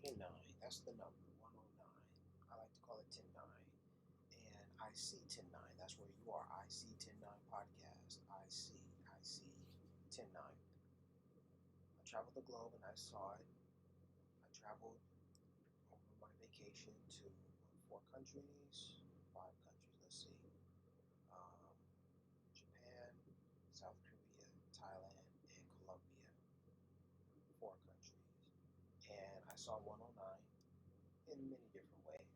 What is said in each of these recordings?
10 and 9, that's the number, 109. I like to call it 10 9. And I see 10 9, that's where you are. I see 10 9 podcast. I see 10 9. I traveled the globe and I saw it. I traveled over my vacation to 4 countries, 5 countries, let's see. Um, Japan, South Korea, Thailand, and Colombia. 4 countries. And I saw 109 in many different ways.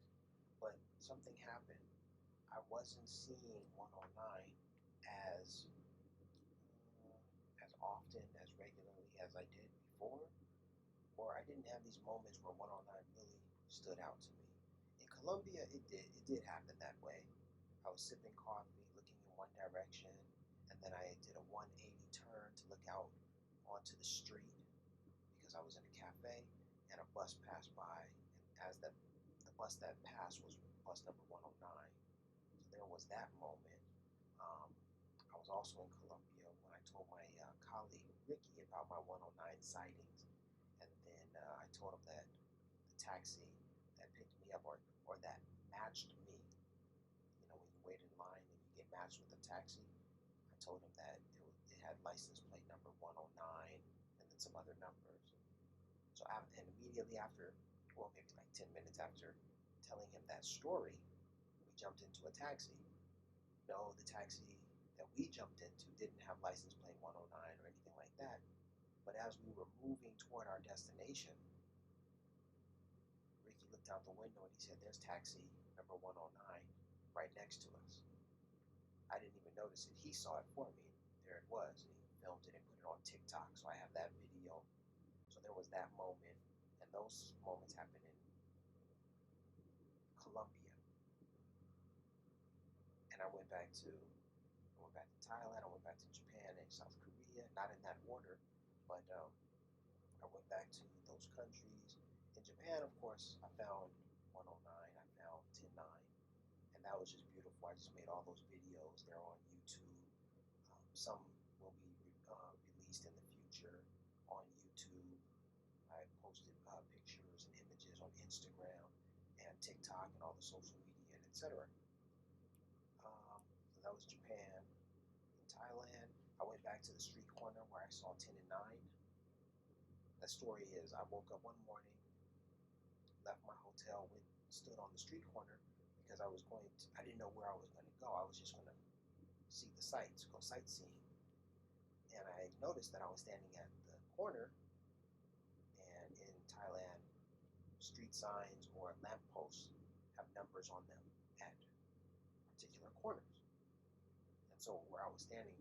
But something happened. I wasn't seeing 109 as as often, as regularly as I did before, or I didn't have these moments where 109 really stood out to me. In Colombia, it did happen that way. I was sipping coffee, looking in one direction, and then I did a 180 turn to look out onto the street because I was in a cafe, and a bus passed by, and as the bus that passed was bus number 109. So there was that moment. Um, I was also in Colombia when I told my colleague Ricky about my 109 sightings, and then I told him that the taxi that picked me up, or that matched me, when you wait in line and you get matched with a taxi, I told him that it had license plate number 109 and then some other numbers. So and immediately after, well, maybe like 10 minutes after telling him that story, we jumped into a taxi. No, the taxi that we jumped into didn't have license plate 109 or anything like that. But as we were moving toward our destination, Ricky looked out the window and he said, "There's taxi number 109 right next to us." I didn't even notice it. He saw it for me. There it was. And he filmed it and put it on TikTok. So I have that video. So there was that moment. And those moments happened in Colombia. And I went back to Thailand, I went back to Japan and South Korea, not in that order, but I went back to those countries. In Japan, of course, I found 109, I found 10-9, and that was just beautiful. I just made all those videos. They're on YouTube. Some will be released in the future on YouTube. I posted pictures and images on Instagram and TikTok and all the social media, etc. So that was Japan. In Thailand, I went back to the street corner where I saw 10 and 9. The story is I woke up one morning, left my hotel, stood on the street corner because I didn't know where I was going to go. I was just going to see the sights, go sightseeing. And I noticed that I was standing at the corner, and in Thailand, street signs or lampposts have numbers on them at particular corners. And so where I was standing,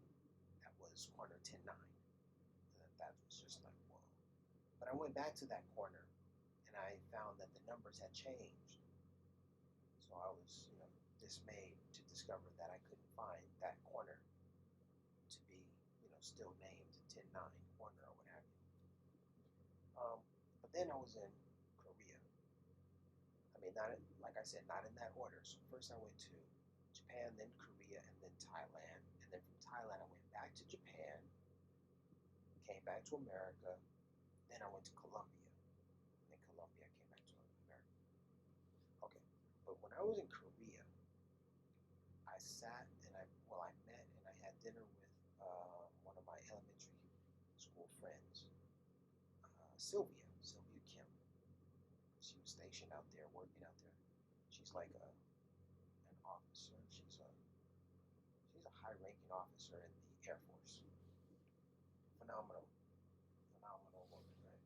that was corner 10-9. And that was just like, whoa. But I went back to that corner and I found that the numbers had changed. So I was, dismayed to discover that I couldn't find that corner to be, still named 10-9 corner or what have you. But then I was in Korea. I mean, like I said, not in that order. So first I went to Japan, then Korea, and then Thailand. And then from Thailand, I went back to Japan, came back to America. Then I went to Colombia. In Colombia, I came back to America. Okay, but when I was in Korea, I sat and I met and I had dinner with one of my elementary school friends, Sylvia Kim. She was stationed out there, working out there. She's like an officer. She's a high-ranking officer in the Air Force. Phenomenal woman, right?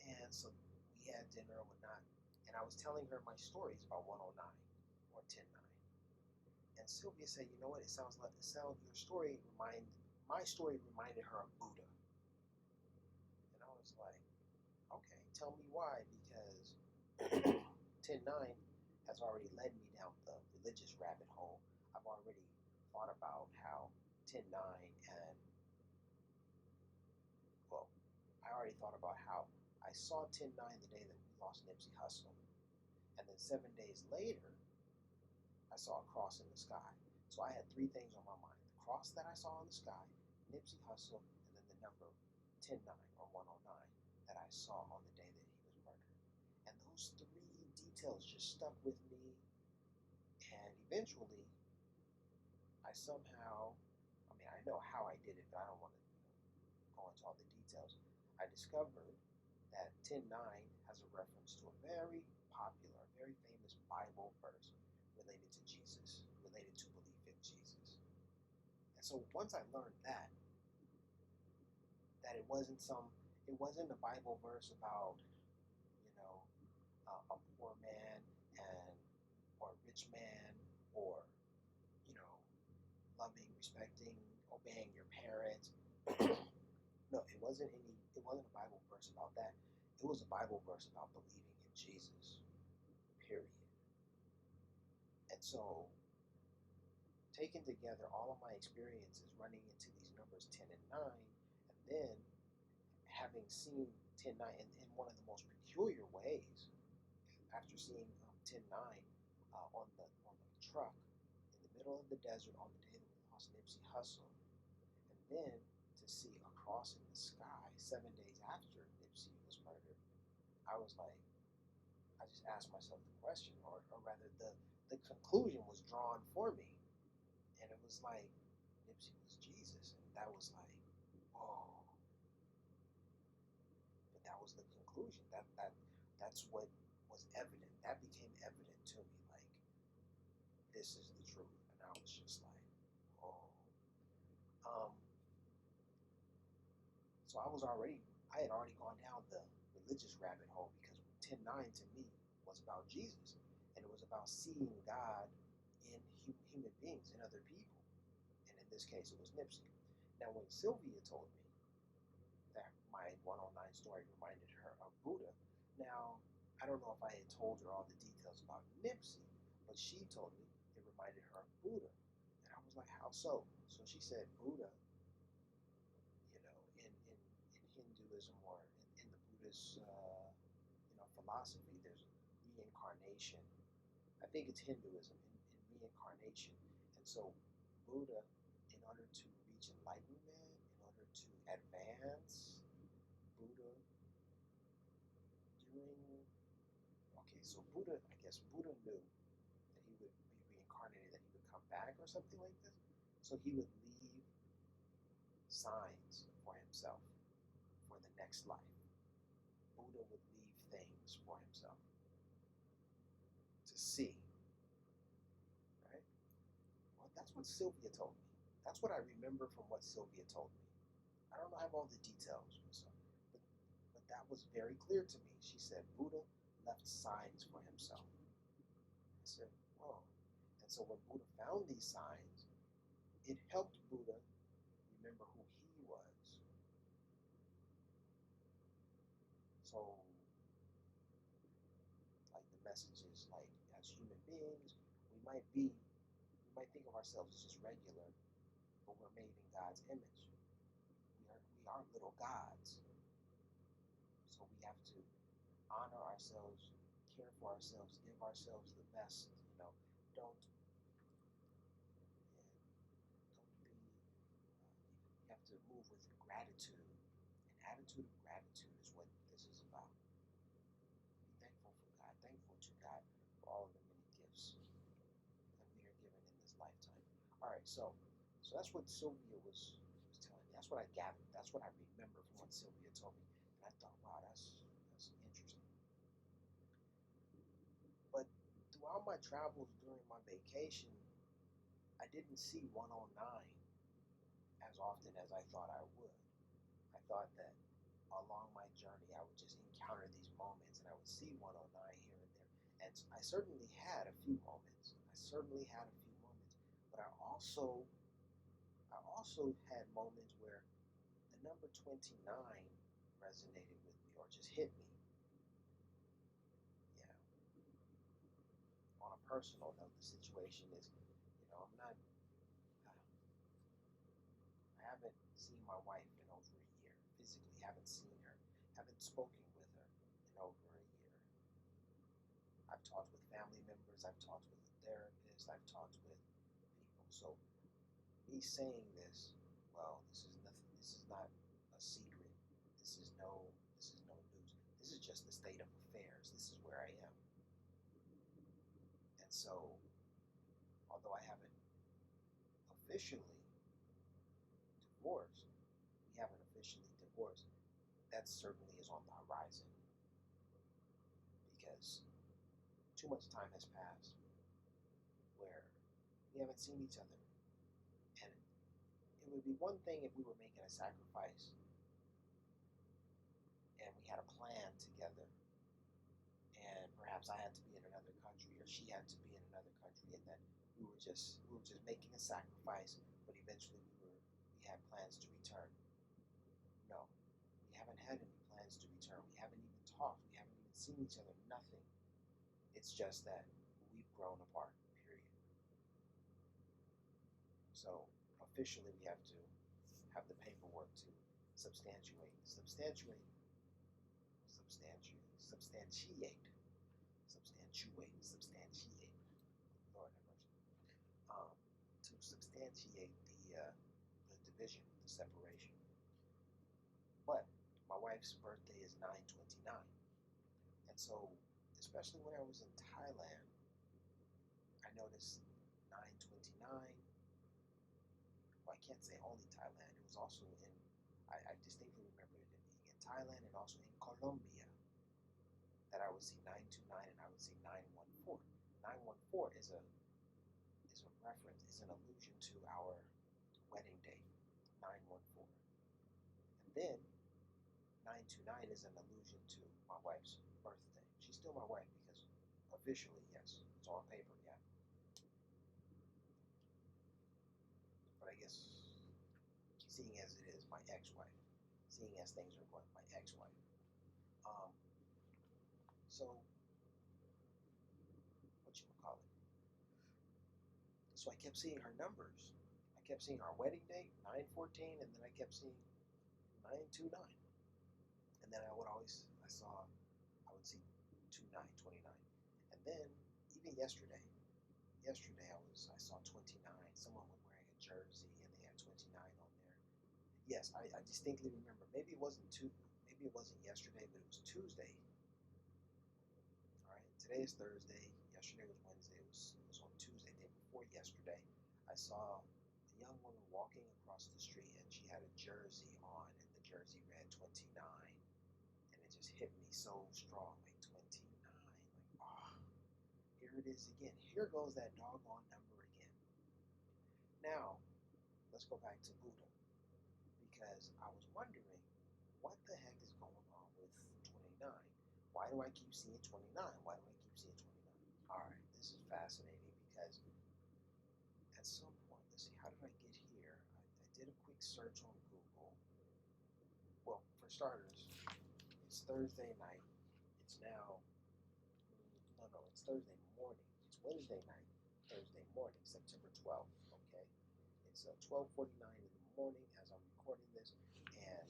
And so we had dinner and whatnot, and I was telling her my stories about 109 or 10-9. And Sylvia said, "You know what? My story reminded her of Buddha." And I was like, "Okay, tell me why?" Because 10-9 has already led me down the religious rabbit hole. I've already thought about how 10-9 I already thought about how I saw 10-9 the day that we lost Nipsey Hussle. And then 7 days later, I saw a cross in the sky. So I had three things on my mind: the cross that I saw in the sky, Nipsey Hussle, and then the number 10-9 or 109 that I saw on the day that he was murdered. those three details just stuck with me, and eventually, I somehow, I mean, I know how I did it, but I don't want to go into all the details. I discovered that 10:9 has a reference to a very popular, very famous Bible verse related to Jesus, related to belief in Jesus. And so once I learned that it wasn't a Bible verse about, you know, a poor man and or a rich man or, you know, loving, respecting, obeying your parents. No, it wasn't a Bible verse about that. It was a Bible verse about believing in Jesus. Period. And so taking together all of my experiences running into these numbers 10 and 9, and then having seen 10:9 in one of the most peculiar ways, after seeing 10:9 on the truck in the middle of the desert on the day that we lost Nipsey Hussle, and then to see across in the sky 7 days after Nipsey was murdered, I was like, I just asked myself the question, or rather, the conclusion was drawn for me, and it was like Nipsey was Jesus, and that was like, whoa. But that was the conclusion. That's what was evident. That became evident to me. Like, this is the truth, and I was just like, oh. Um, so I had already gone down the religious rabbit hole because 10:9 to me was about Jesus, and it was about seeing God in human beings, in other people, and in this case, it was Nipsey. Now, when Sylvia told me that my 109 story reminded her of Buddha, now I don't know if I had told her all the details about Nipsey, but she told me it reminded her of Buddha, and I was like, how so? So she said Buddha, in Hinduism or in the Buddhist philosophy, there's reincarnation. I think it's Hinduism in reincarnation, and so Buddha, in order to reach enlightenment, in order to advance, Buddha during okay, so Buddha, I guess Buddha knew that he would be reincarnated, that he would come back or something like this. So he would leave signs for himself for the next life. Buddha would leave things for himself to see, right? Well, that's what Sylvia told me. That's what I remember from what Sylvia told me. I don't have all the details, but, but that was very clear to me. She said Buddha left signs for himself. I said, whoa. And so when Buddha found these signs, it helped Buddha remember who he was. So, like the message is like, as human beings, we might think of ourselves as just regular, but we're made in God's image. We are little gods. So we have to honor ourselves, care for ourselves, give ourselves the best. Don't be. You have to move with gratitude. An attitude of gratitude is what this is about. Be thankful for God, thankful to God for all of the many gifts that we are given in this lifetime. All right, so that's what Sylvia was telling me. That's what I gathered. That's what I remember from what Sylvia told me. And I thought, wow, that's interesting. But throughout my travels during my vacation, I didn't see 109 as often as I thought I would. I thought that along my journey, I would just encounter these moments and I would see 109 here and there. And I certainly had a few moments. But I also had moments where the number 29 resonated with me or just hit me. Yeah. On a personal note, the situation is, I'm not, I haven't seen my wife in over a year. Physically, haven't seen her, haven't spoken with her in over a year. I've talked with family members, I've talked with a therapist, I've talked with people. So me saying this, well, this is nothing. This is not a secret. This is no news. This is just the state of affairs. This is where I am. And so, although I haven't officially divorced, we haven't officially divorced, that certainly is on the horizon, because too much time has passed where we haven't seen each other. And it would be one thing if we were making a sacrifice and we had a plan together, and perhaps I had to be in another country or she had to be in another country, and that we were just making a sacrifice, but eventually we had plans to return. No, we haven't had any plans to return. We haven't even talked. We haven't even seen each other. Nothing. It's just that we've grown apart. Period. So officially, we have to have the paperwork to substantiate. Lord have mercy. To substantiate the division, the separation. But my wife's birthday is 9/29, and so especially when I was in Thailand, I noticed 9/29. Well, I can't say only Thailand. It was also in. I distinctly remember it being in Thailand and also in Colombia, that I would see 9/29 and I would see 9/14. 9/14 is a reference, is an allusion to our wedding date, 9/14. And then 9/29 is an allusion to my wife's birthday. She's still my wife because officially, yes, it's on paper, yeah. But I guess, seeing as it is my ex-wife, seeing as things are going, my ex-wife. Um, so, what you call it? So I kept seeing her numbers. I kept seeing our wedding date, 9/14, and then I kept seeing 9/29. And then I would see 29/29. And then, even yesterday I saw 29. Someone was wearing a jersey and they had 29 on there. Yes, I distinctly remember. Maybe it wasn't yesterday, but it was Tuesday. All right, today is Thursday. Yesterday was Wednesday. It was on Tuesday, day before yesterday. I saw a young woman walking across the street, and she had a jersey on, and the jersey read 29, and it just hit me so strong, like 29. Like, ah, oh, here it is again. Here goes that doggone number again. Now, let's go back to Buddha, because I was wondering what the heck is going on with 29. Why do I keep seeing 29? Why do I keep seeing 29? All right, this is fascinating because at some point, let's see, how did I get here? I did a quick search on Google. Well, for starters, it's Thursday night. It's now, no, it's Thursday morning. It's Wednesday night, Thursday morning, September 12th, okay? It's 12:49 in the morning as I'm recording this, and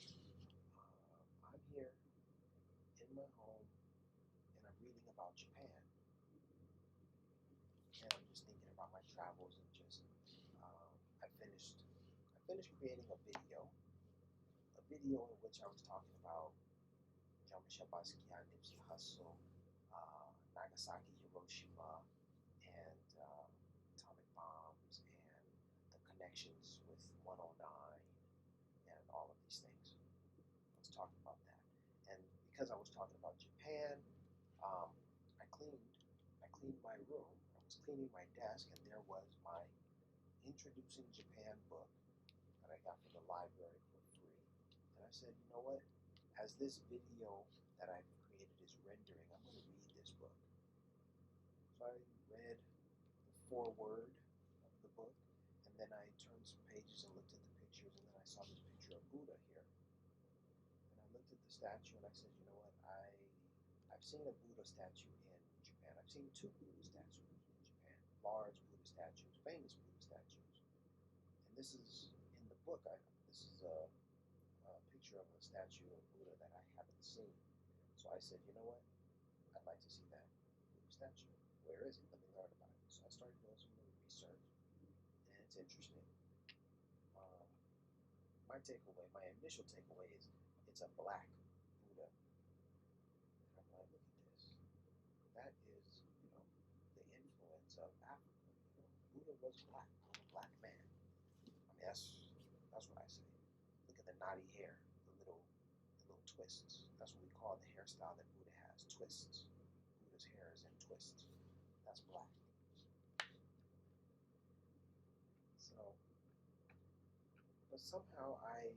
I'm here in my home, and I'm reading about Japan. And I'm just thinking about my travels, and just I finished creating a video in which I was talking about Jean-Michel Basquiat, Nipsey Hussle, Nagasaki, Hiroshima, and atomic bombs, and the connections with 109, and all of these things. I was talking about that, and because I was talking about Japan, I cleaned my room. I was cleaning my desk, and there was my Introducing Japan book that I got from the library for free. And I said, you know what? As this video that I've created is rendering, I'm going to read this book. So I read the foreword of the book, and then I turned some pages and looked at the pictures, and then I saw this picture of Buddha here. And I looked at the statue, and I said, you know what? I've seen a Buddha statue in Japan. I've seen two Buddha statues in Japan, large Buddha statues, famous Buddha statues. And this is in the book. This is a picture of a statue of Buddha that I haven't seen. So I said, you know what? I'd like to see that Buddha statue. Where is it? Let me learn about it. So I started doing some little research, and it's interesting. My initial takeaway is it's a black Buddha. was black. He was a black man. I mean, that's what I say. Look at the knotty hair, the little twists. That's what we call the hairstyle that Buddha has. Twists. Buddha's hair is in twists. That's black. So, but somehow I'm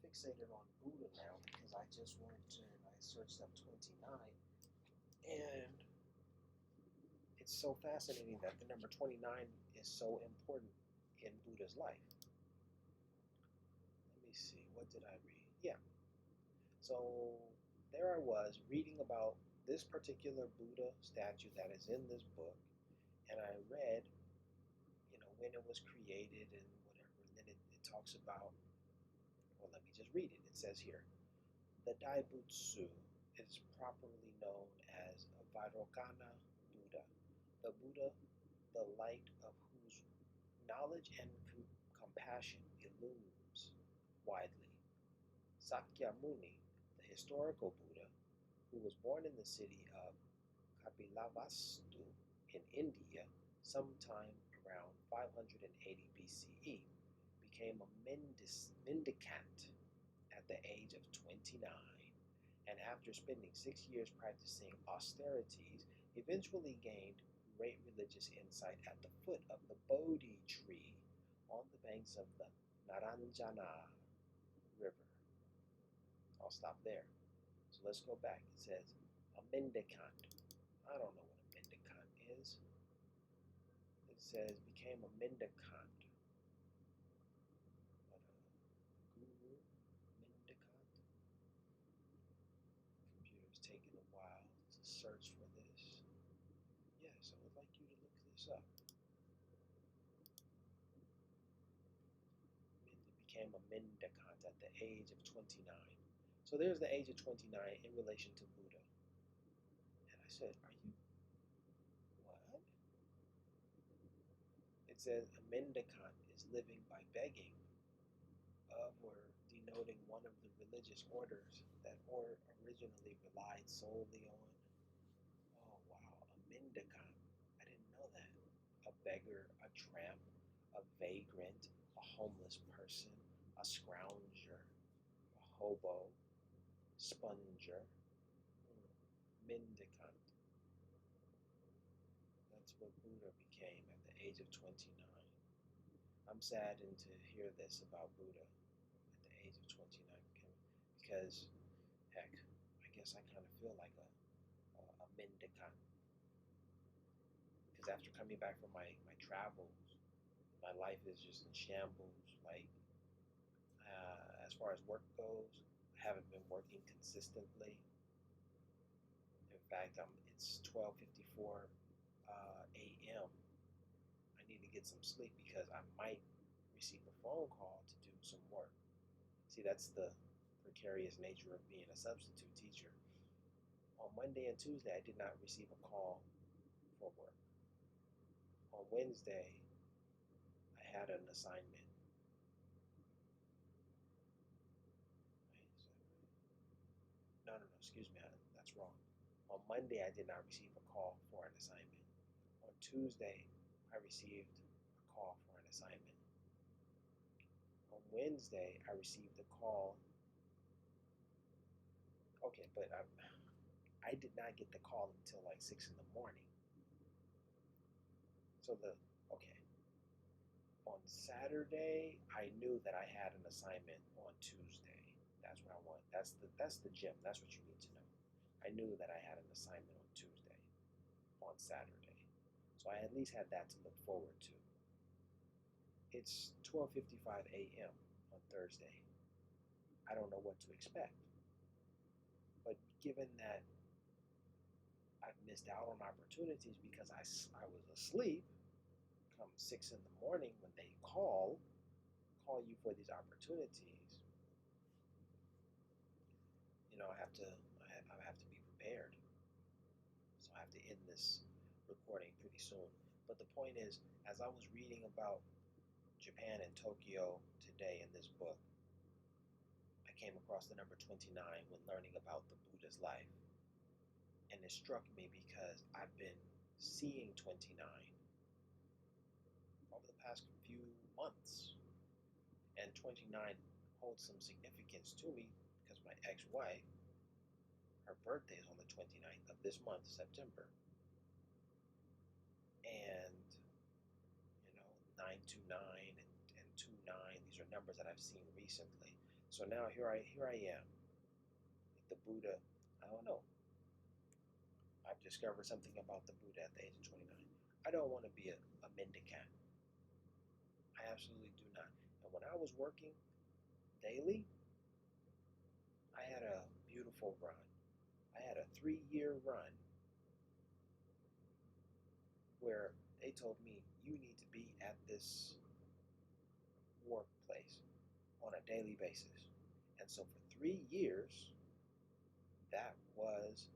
fixated on Buddha now because I just went to and I searched up 29, and it's so fascinating that the number 29 is so important in Buddha's life. Let me see, what did I read? Yeah. So there I was reading about this particular Buddha statue that is in this book, and I read, when it was created and whatever, and then it talks about, well, let me just read it. It says here, the Daibutsu is properly known as Vairocana Buddha, the Buddha, the light of whose knowledge and compassion illumes widely. Sakyamuni, the historical Buddha, who was born in the city of Kapilavastu in India sometime around 580 BCE, became a mendicant at the age of 29, and after spending 6 years practicing austerities, eventually gained great religious insight at the foot of the Bodhi tree on the banks of the Naranjana River. I'll stop there. So let's go back. It says a mendicant. I don't know what a mendicant is. It says became a mendicant. But guru, mendicant. Computer's taking a while to search for this. Yes, I would like you to look this up. Became a mendicant at the age of 29. So there's the age of 29 in relation to Buddha. And I said, are you what? It says a mendicant is living by begging of or denoting one of the religious orders that originally relied solely on, oh wow, a mendicant. I didn't know that. A beggar, a tramp, a vagrant, a homeless person, a scrounger, a hobo, sponger, mendicant. That's what Buddha became at the age of 29. I'm saddened to hear this about Buddha at the age of 29 because, heck, I guess I kind of feel like a mendicant. Because after coming back from my travels, my life is just in shambles. Like, as far as work goes, I haven't been working consistently. In fact, it's 12:54 a.m. I need to get some sleep because I might receive a phone call to do some work. See, that's the precarious nature of being a substitute teacher. On Monday and Tuesday, I did not receive a call for work. On Wednesday, I had an assignment. No, excuse me, that's wrong. On Monday, I did not receive a call for an assignment. On Tuesday, I received a call for an assignment. On Wednesday, I received a call. Okay, but I did not get the call until like 6 in the morning. So okay. On Saturday, I knew that I had an assignment on Tuesday. That's what I want. That's the gem. That's what you need to know. I knew that I had an assignment on Tuesday, on Saturday. So I at least had that to look forward to. It's 12:55 a.m. on Thursday. I don't know what to expect. But given that I've missed out on opportunities because I was asleep, come 6 in the morning when they call you for these opportunities, I have to be prepared. So I have to end this recording pretty soon. But the point is, as I was reading about Japan and Tokyo today in this book, I came across the number 29 when learning about the Buddha's life. And it struck me because I've been seeing 29 over the past few months. And 29 holds some significance to me because my ex-wife, her birthday is on the 29th of this month, September. And, 929 and 29, these are numbers that I've seen recently. So now here I am with the Buddha. I don't know. I've discovered something about the Buddha at the age of 29. I don't want to be a mendicant. I absolutely do not. And when I was working daily, I had a beautiful run. I had a 3-year run where they told me you need to be at this workplace on a daily basis. And so for 3 years, that was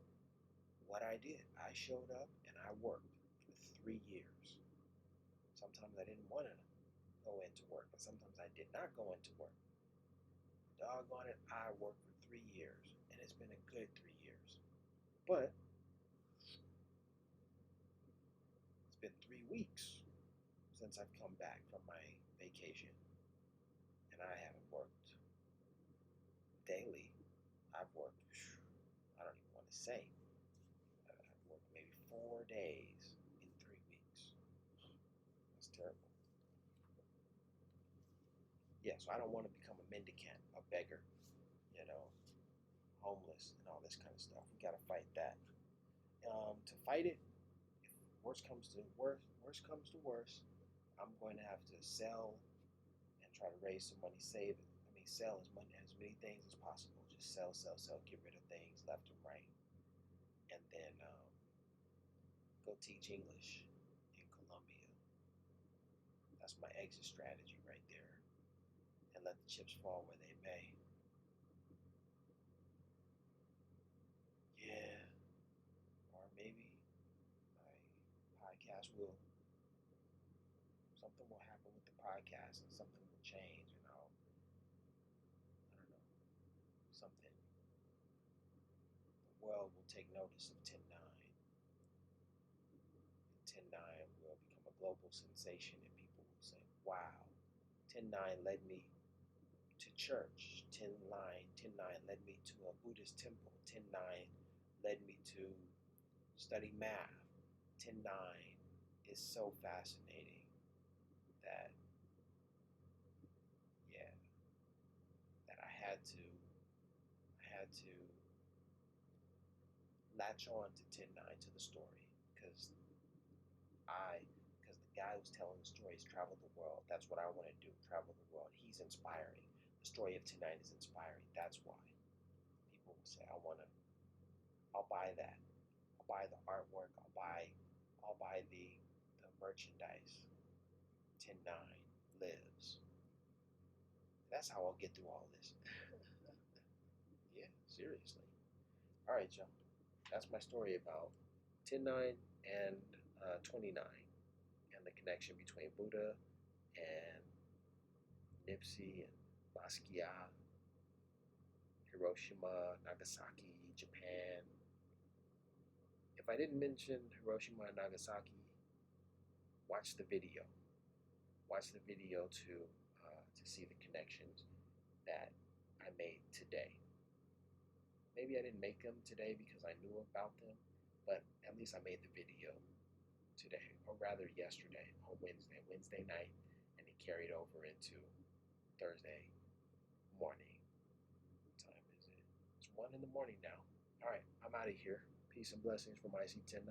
what I did. I showed up and I worked for 3 years. Sometimes I didn't want to go into work, but sometimes I did not go into work. Doggone it, I worked for 3 years, and it's been a good 3 years. But it's been 3 weeks since I've come back from my vacation, and I haven't worked daily. I've worked, I don't even want to say, I've worked maybe 4 days in 3 weeks. That's terrible. Yeah, so I don't want to become a mendicant, a beggar, homeless, and all this kind of stuff. We got to fight that. To fight it, if worst comes to worst, I'm going to have to sell and try to raise some money, save it. Sell as many things as possible. Just sell, get rid of things left and right, and then go teach English in Colombia. That's my exit strategy right there, and let the chips fall where they may. Yeah, or maybe my podcast will. Something will happen with the podcast, and something will change, and I don't know, something. The world will take notice of 10-9. 10-9 will become a global sensation, and people will say, wow, 10-9 led me to church. 10-9 led me to a Buddhist temple. 10-9 led me to study math. 10-9 is so fascinating that, yeah, that I had to latch on to 10-9 to the story because the guy who's telling the story has traveled the world. That's what I want to do, travel the world. He's inspiring. The story of 10-9 is inspiring. That's why people will say, I'll buy that. I'll buy the artwork. I'll buy the merchandise. 10-9 lives. That's how I'll get through all this. Yeah, seriously. All right, y'all. That's my story about 10-9 and 29 and the connection between Buddha and Nipsey and Basquiat, Hiroshima, Nagasaki, Japan. If I didn't mention Hiroshima and Nagasaki, watch the video. Watch the video to see the connections that I made today. Maybe I didn't make them today because I knew about them, but at least I made the video today, or rather yesterday on Wednesday night, and it carried over into Thursday morning. What time is it? It's 1 in the morning now. All right, I'm out of here. Peace and blessings from IC 10-9.